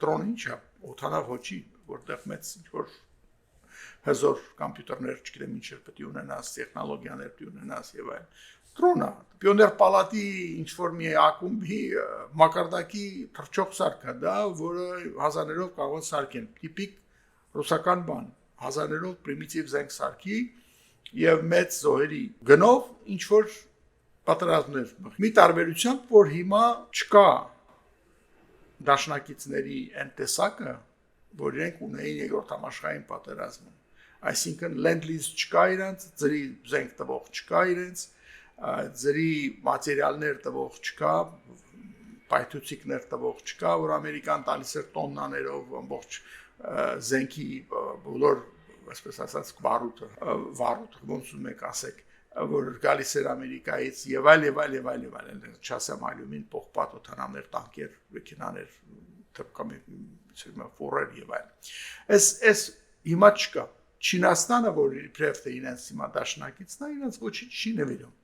դրոնը ինչ է, օդանավ ոչի, որտեղ մեծ ինչ-որ հզոր կոմպյուտերներ, չգիտեմ ինչեր պետք է ունենաս, տեխնոլոգիաներ պետք է ունենաս եւ այլն։ Դրոնը, Պիոներ պալատի ինչ-որ մի ակումբի մակարդակի թռչող սարք է դա, որը հազարներով կարող են սարքեն, տիպիկ ռուսական բան, հազարներով պրիմիտիվ զենք սարքի եւ մեծ զոհերի գնով ինչ-որ պատերազմներ։ Մի տարբերությամբ, որ հիմա չկա դաշնակիցների այն տեսակը, որ իրենք ունեին երկրորդ համաշխարհային պատերազմում։ Այսինքն լենդ-լիզ չկա իրենց, ծրի զենք տվող չկա իրենց, ծրի մատերիալներ տվող չկա, պայթուցիկներ տվող չկա, որ Ամերիկան տալիս էր տոննաներով ամբողջ զենքի բոլոր, այսպես ասած, վարուտը, ոնց ուզում եք ասեք, որ գալիս էր Ամերիկայից եւ այլ, չասեմ այլումին պողպատ օդանավներ, տանկեր, մեքենաներ, թփկամի ֆորեր եւ այլ։ Այս հիմա չկա։ Չինաստանը, որ իբրև թե իրենց հիմա դաշնակիցն է, իրենց ոչինչ չի նվիրում։